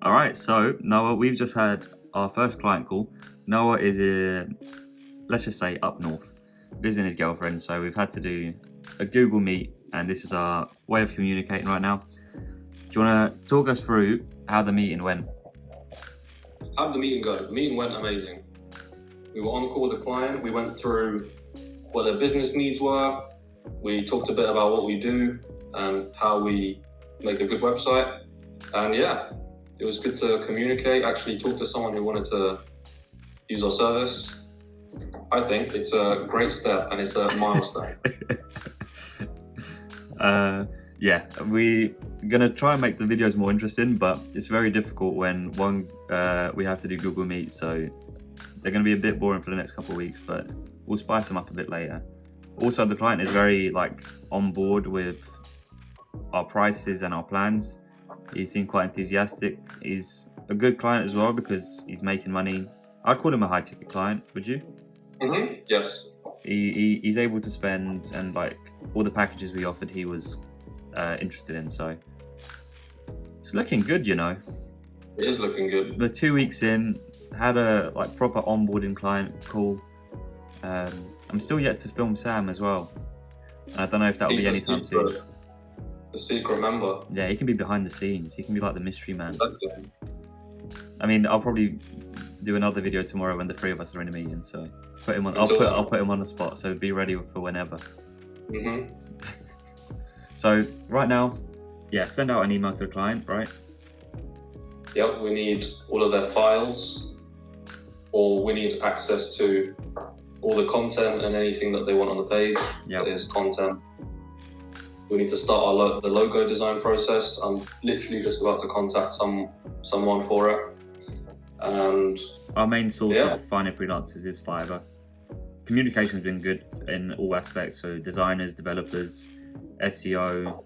All right, so Noah, we've just had our first client call. Noah is let's just say up north, visiting his girlfriend. So we've had to do a Google Meet, and this is our way of communicating right now. Do you want to talk us through how the meeting went? How did the meeting go? The meeting went amazing. We were on call with the client. We went through what their business needs were. We talked a bit about what we do and how we make a good website. And yeah, it was good to communicate, actually talk to someone who wanted to use our service. I think it's a great step and it's a milestone. Yeah, we're gonna try and make the videos more interesting, but it's very difficult when we have to do Google Meet, so they're gonna be a bit boring for the next couple of weeks, but we'll spice them up a bit later. Also, the client is very on board with our prices and our plans. He seemed quite enthusiastic. He's a good client as well because he's making money. I'd call him a high ticket client, would you? Yes. He's able to spend, and all the packages we offered he was interested in, so it's looking good, you know. It is looking good. We're 2 weeks in, had a proper onboarding client call. I'm still yet to film Sam as well. I don't know if that'll be anytime soon. The secret member. Yeah, he can be behind the scenes. He can be like the mystery man. Exactly. I mean, I'll probably do another video tomorrow when the three of us are in a meeting. So I'll put him on the spot. So be ready for whenever. So right now, yeah, send out an email to the client, right? Yep, we need all of their files, or we need access to all the content and anything that they want on the page. Yep. That is content. We need to start the logo design process. I'm literally just about to contact someone for it. And our main source of finding freelancers is Fiverr. Communication's been good in all aspects, so designers, developers, SEO.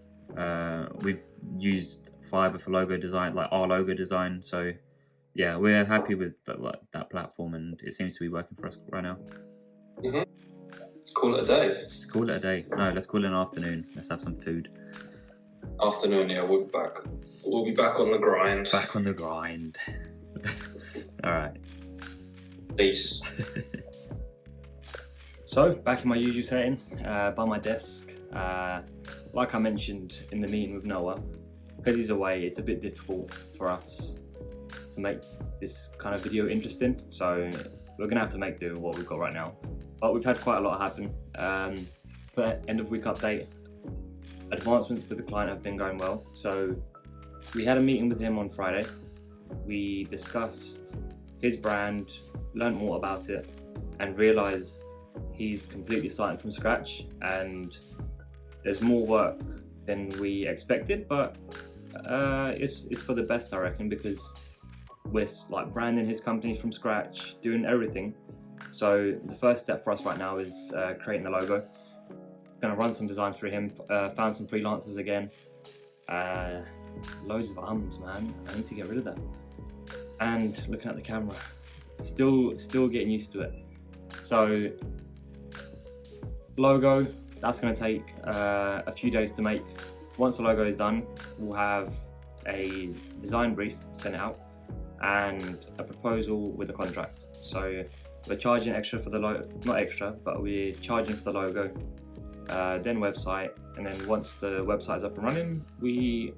We've used Fiverr for logo design, our logo design. So yeah, we're happy with that platform, and it seems to be working for us right now. Call it a day. Let's call it a day. No, let's call it an afternoon. Let's have some food. Afternoon, yeah, we'll be back. We'll be back on the grind. Back on the grind. All right. Peace. So, back in my usual setting, by my desk. Like I mentioned in the meeting with Noah, because he's away, it's a bit difficult for us to make this kind of video interesting. So we're gonna have to make do with what we've got right now. But we've had quite a lot happen. For end of week update, advancements with the client have been going well. So we had a meeting with him on Friday. We discussed his brand, learned more about it, and realized he's completely starting from scratch, and there's more work than we expected, but it's for the best, I reckon, because we're branding his company from scratch, doing everything. So the first step for us right now is creating the logo. Gonna run some designs for him, found some freelancers again. Loads of ums, man. I need to get rid of that. And looking at the camera, still getting used to it. So logo, that's gonna take a few days to make. Once the logo is done, we'll have a design brief sent out and a proposal with a contract. So we're charging extra for the logo, not extra, but we're charging for the logo, then website, and then once the website is up and running, we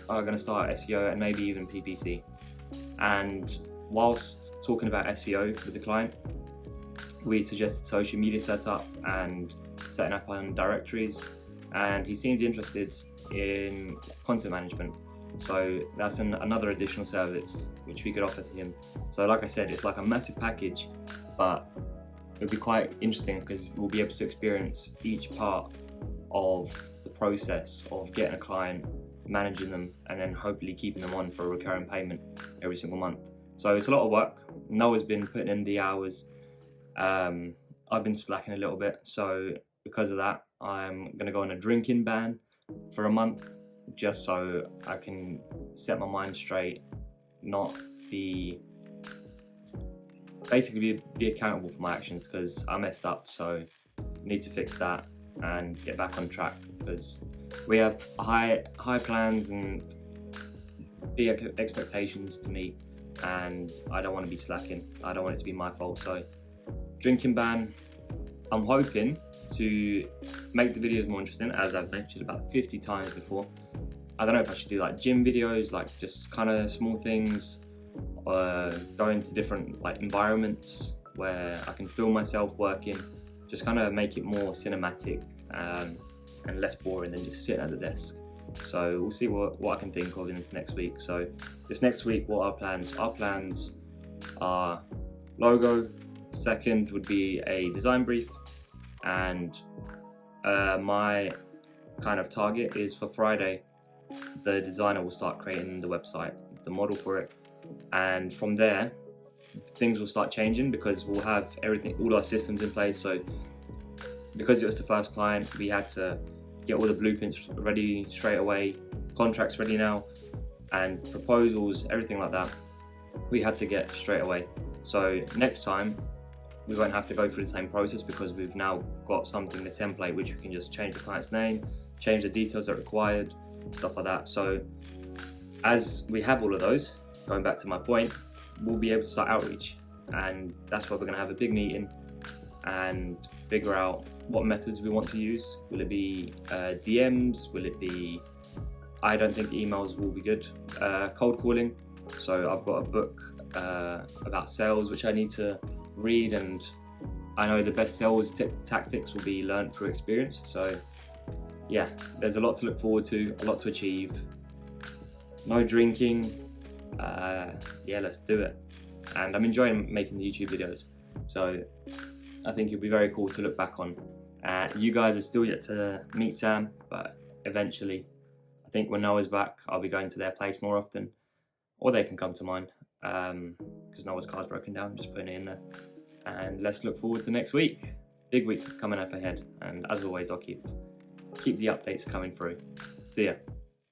are going to start SEO and maybe even PPC. And whilst talking about SEO with the client, we suggested social media setup and setting up on directories, and he seemed interested in content management. So that's another additional service which we could offer to him. So like I said, it's like a massive package, but it'll be quite interesting because we'll be able to experience each part of the process of getting a client, managing them, and then hopefully keeping them on for a recurring payment every single month. So it's a lot of work. Noah's been putting in the hours. I've been slacking a little bit. So because of that, I'm gonna go on a drinking ban for a month, just so I can set my mind straight, not be, basically be accountable for my actions, because I messed up. So need to fix that and get back on track, because we have high plans and big expectations to meet, and I don't want to be slacking. I don't want it to be my fault. So drinking ban, I'm hoping to make the videos more interesting, as I've mentioned about 50 times before. I don't know if I should do like gym videos, like just kind of small things, go into different like environments where I can film myself working, just kind of make it more cinematic and less boring than just sitting at the desk. So we'll see what I can think of in this next week. So this next week, what our plans are: logo, second would be a design brief, and my kind of target is for Friday, the designer will start creating the website, the model for it, and from there things will start changing because we'll have everything, all our systems in place. So because it was the first client, we had to get all the blueprints ready straight away, contracts ready now, and proposals, everything like that, we had to get straight away. So next time we won't have to go through the same process because we've now got something, the template, which we can just change the client's name, change the details that are required, stuff like that. So as we have all of those, going back to my point, we'll be able to start outreach, and that's where we're going to have a big meeting and figure out what methods we want to use. Will it be DMs? Will it be, I don't think emails will be good. Cold calling. So I've got a book about sales which I need to read, and I know the best sales tactics will be learned through experience. So yeah, there's a lot to look forward to, a lot to achieve. No drinking. Yeah, let's do it. And I'm enjoying making the YouTube videos, so I think it'll be very cool to look back on. You guys are still yet to meet Sam, but eventually, I think when Noah's back, I'll be going to their place more often, or they can come to mine, because Noah's car's broken down, just putting it in there. And let's look forward to next week. Big week coming up ahead, and as always, I'll keep the updates coming through. See ya.